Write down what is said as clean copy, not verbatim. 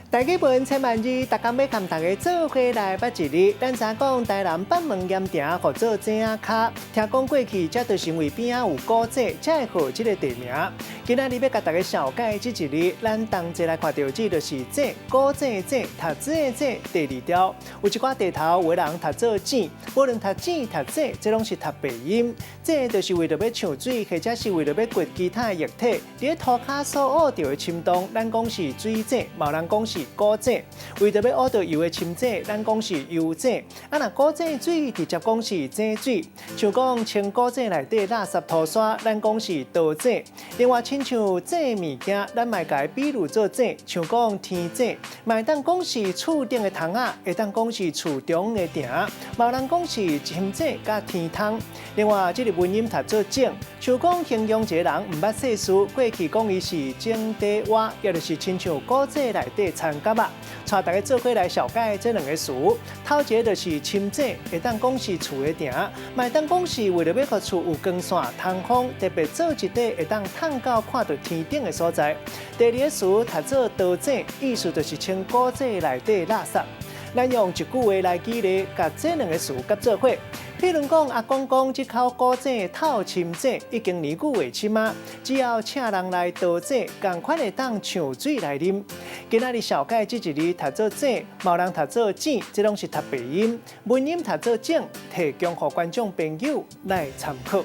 大家本千万字，大家要跟大家做伙来捌一日。咱知讲台南北门盐埕或做井仔卡，听讲过去这就是因为边仔有古迹，才会号这个地名。今仔日要甲大家小解这一日，咱同齐来看到这就是井古井井读书的井第二条。有一寡地头有的人读做井，无论读井读井，这拢是读白音。这就是为了要抢水，或者是为了要掘其他的液体，伫土骹所挖到的深洞，咱讲是水井，某人讲是古井。为着要挖到油的深井，咱讲是油井。若古井水直接讲是井水。像讲清古井内底垃圾涂刷，咱讲是倒井。另外，亲像井物件，咱卖甲比如做井，像讲天井，卖当讲是厝顶的窗仔，会当讲是厝中的埕，某人讲是深井甲天窗。另外，这个文音读做井，像讲形容一个人毋捌世事，过去讲伊是井底蛙，也就是亲像古井内底参甲仔。带大家做伙来小解这两个词。头一个就是深井，会当讲是厝的埕，卖当讲是为了要让厝有光线通风，特别做一块会当透到看到天顶的所在。第二个词读做倒井，意思就是清古井内底垃圾。咱用一句话来举例，甲这两个词夹做伙。譬如讲，阿公讲这口古井透深井已经年久未深啊，只要请人来倒井，同款会当抢水来啉。今仔日小解这一日读做井，某人读做井，这拢是读白音，文音读做井，提供给观众朋友来参考。